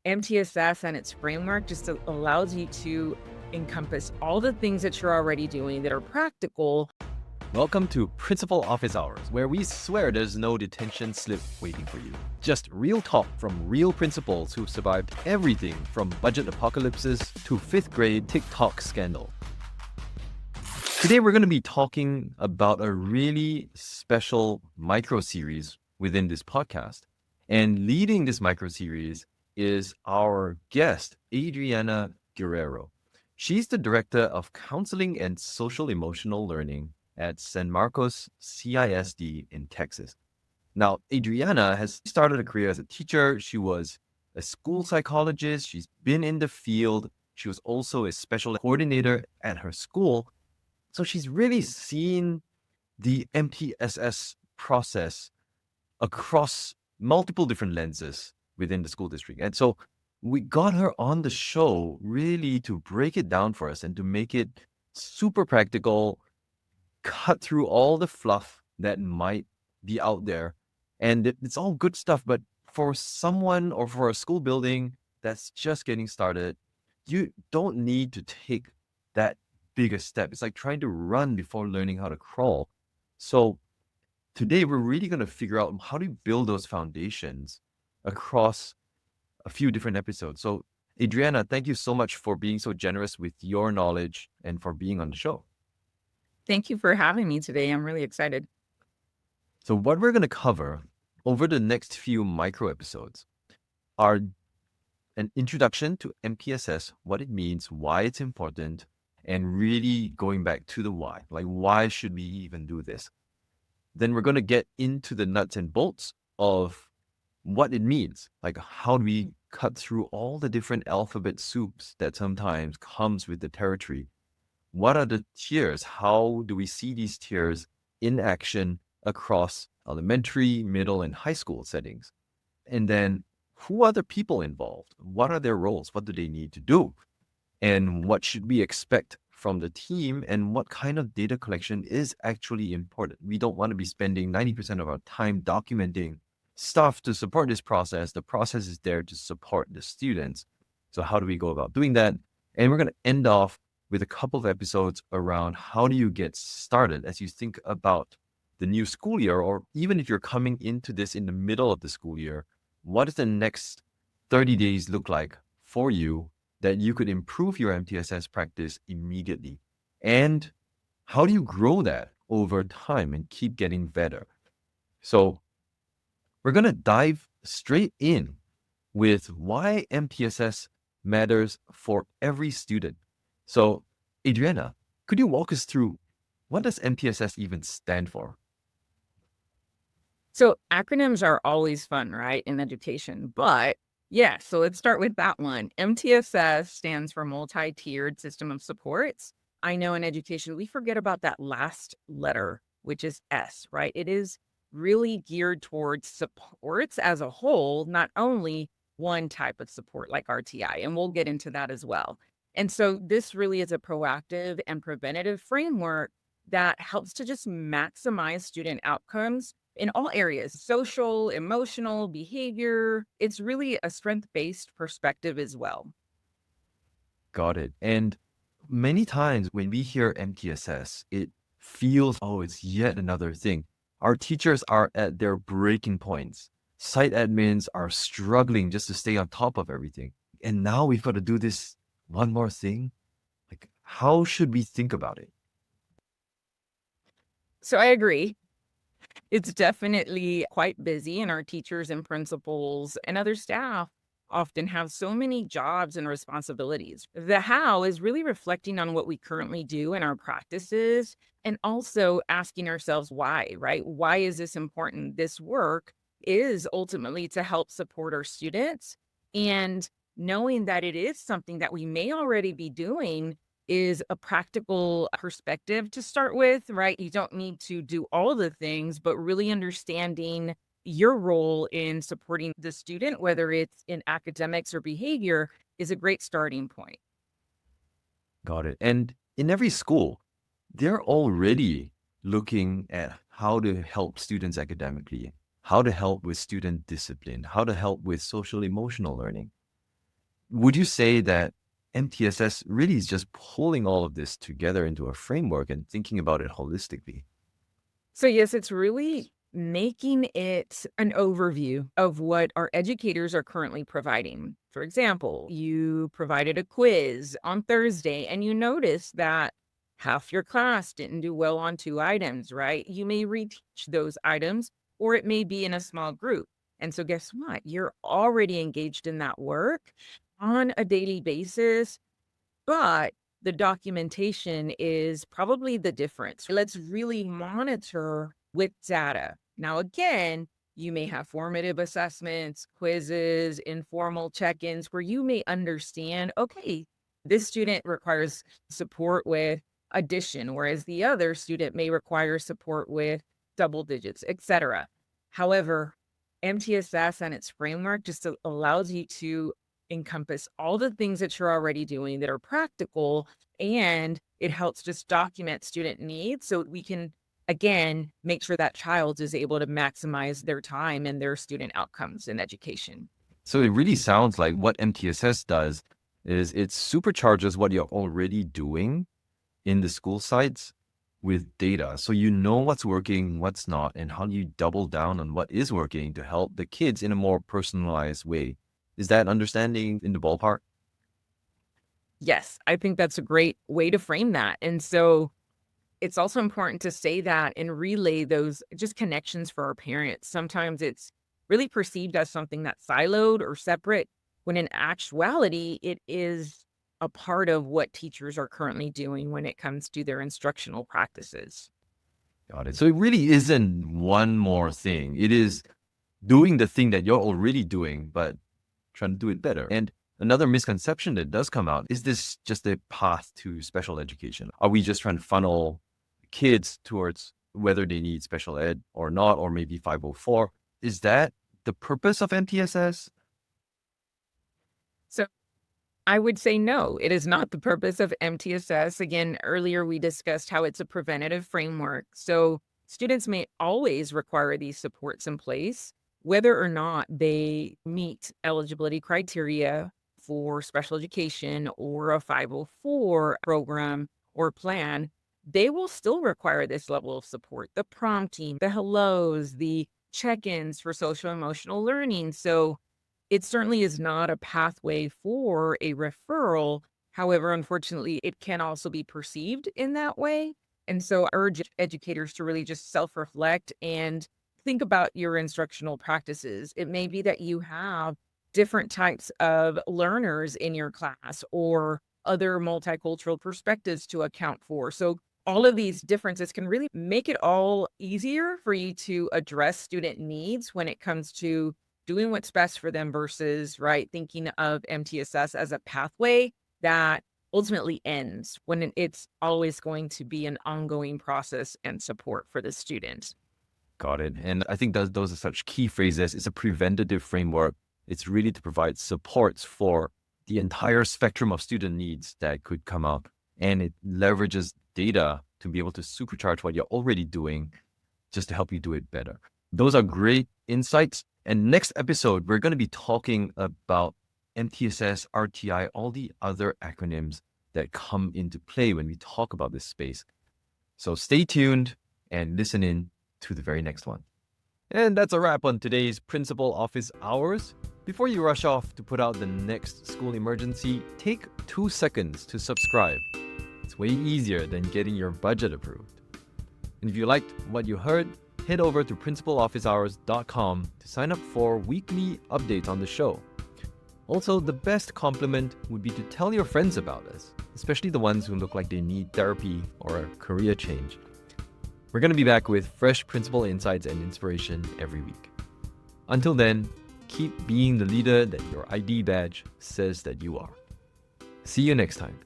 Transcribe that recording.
MTSS and its framework just allows you to encompass all the things that you're already doing that are practical. Welcome to Principal Office Hours, where we swear there's no detention slip waiting for you. Just real talk from real principals who've survived everything from budget apocalypses to fifth grade TikTok scandal. Today, we're going to be talking about a really special micro series within this podcast. And leading this micro series is our guest, Adriana Guerrero. She's the Director of Counseling and Social Emotional Learning at San Marcos CISD in Texas. Now, Adriana has started a career as a teacher. She was a school psychologist. She's been in the field. She was also a special coordinator at her school. So she's really seen the MTSS process across multiple different lenses within the school district. And so we got her on the show really to break it down for us and to make it super practical, cut through all the fluff that might be out there. And it's all good stuff. But for someone or for a school building that's just getting started, you don't need to take that bigger step. It's like trying to run before learning how to crawl. So today we're really going to figure out how to build those foundations across a few different episodes. So Adriana, thank you so much for being so generous with your knowledge and for being on the show. Thank you for having me today. I'm really excited. So what we're going to cover over the next few micro episodes are an introduction to MTSS, what it means, why it's important, and really going back to the why. Like, why should we even do this? Then we're going to get into the nuts and bolts of what it means. Like, how do we cut through all the different alphabet soups that sometimes comes with the territory? What are the tiers? How do we see these tiers in action across elementary, middle, and high school settings? And then who are the people involved? What are their roles? What do they need to do? And what should we expect from the team? And what kind of data collection is actually important? We don't want to be spending 90% of our time documenting stuff to support this process. The process is there to support the students. So how do we go about doing that? And we're going to end off with a couple of episodes around how do you get started as you think about the new school year, or even if you're coming into this in the middle of the school year, what does the next 30 days look like for you that you could improve your MTSS practice immediately? And how do you grow that over time and keep getting better? So we're going to dive straight in with why MTSS matters for every student. So Adriana, could you walk us through what does MTSS even stand for? So acronyms are always fun, right, in education. But yeah, so let's start with that one. MTSS stands for multi-tiered system of supports. I know in education, we forget about that last letter, which is S, right? It is really geared towards supports as a whole, not only one type of support like RTI. And we'll get into that as well. And so this really is a proactive and preventative framework that helps to just maximize student outcomes in all areas: social, emotional, behavior. It's really a strength-based perspective as well. Got it. And many times when we hear MTSS, it feels, oh, it's yet another thing. Our teachers are at their breaking points. Site admins are struggling just to stay on top of everything. And now we've got to do this one more thing. Like, how should we think about it? So I agree. It's definitely quite busy, and our teachers and principals and other staff often have so many jobs and responsibilities. The how is really reflecting on what we currently do in our practices and also asking ourselves why, right? Why is this important? This work is ultimately to help support our students, and knowing that it is something that we may already be doing is a practical perspective to start with, right? You don't need to do all the things, but really understanding your role in supporting the student, whether it's in academics or behavior, is a great starting point. Got it. And in every school, they're already looking at how to help students academically, how to help with student discipline, how to help with social emotional learning. would you say that MTSS really is just pulling all of this together into a framework and thinking about it holistically? So, yes, it's really making it an overview of what our educators are currently providing. For example, you provided a quiz on Thursday and you noticed that half your class didn't do well on 2 items, right? You may reteach those items or it may be in a small group. And so, guess what? You're already engaged in that work on a daily basis, but the documentation is probably the difference. Let's really monitor with data. Now, again, you may have formative assessments, quizzes, informal check ins where you may understand, okay, this student requires support with addition, whereas the other student may require support with double digits, etc. However, MTSS and its framework just allows you to encompass all the things that you're already doing that are practical, and it helps just document student needs so we can again make sure that child is able to maximize their time and their student outcomes in education. So it really sounds like what MTSS does is it supercharges what you're already doing in the school sites with data. So you know what's working, what's not, and how do you double down on what is working to help the kids in a more personalized way. Is that understanding in the ballpark? Yes, I think that's a great way to frame that. And so it's also important to say that and relay those just connections for our parents. Sometimes it's really perceived as something that's siloed or separate, when in actuality, it is a part of what teachers are currently doing when it comes to their instructional practices. Got it. So it really isn't one more thing. It is doing the thing that you're already doing, but trying to do it better. And another misconception that does come out is this just a path to special education? Are we just trying to funnel kids towards whether they need special ed or not, or maybe 504? Is that the purpose of MTSS? So I would say no, it is not the purpose of MTSS. Again, earlier we discussed how it's a preventative framework. So students may always require these supports in place, whether or not they meet eligibility criteria for special education or a 504 program or plan. They will still require this level of support, the prompting, the hellos, the check ins for social emotional learning. So it certainly is not a pathway for a referral. However, unfortunately, it can also be perceived in that way. And so I urge educators to really just self reflect and think about your instructional practices. It may be that you have different types of learners in your class or other multicultural perspectives to account for. So all of these differences can really make it all easier for you to address student needs when it comes to doing what's best for them versus, right, thinking of MTSS as a pathway that ultimately ends when it's always going to be an ongoing process and support for the student. Got it. And I think those are such key phrases. It's a preventative framework. It's really to provide supports for the entire spectrum of student needs that could come up. And it leverages data to be able to supercharge what you're already doing just to help you do it better. Those are great insights. And next episode, we're going to be talking about MTSS, RTI, all the other acronyms that come into play when we talk about this space. So stay tuned and listen in to the very next one. And that's a wrap on today's Principal Office Hours. Before you rush off to put out the next school emergency, take 2 seconds to subscribe. It's way easier than getting your budget approved. And if you liked what you heard, head over to principalofficehours.com to sign up for weekly updates on the show. Also, the best compliment would be to tell your friends about us, especially the ones who look like they need therapy or a career change. We're going to be back with fresh principal insights and inspiration every week. Until then, keep being the leader that your ID badge says that you are. See you next time.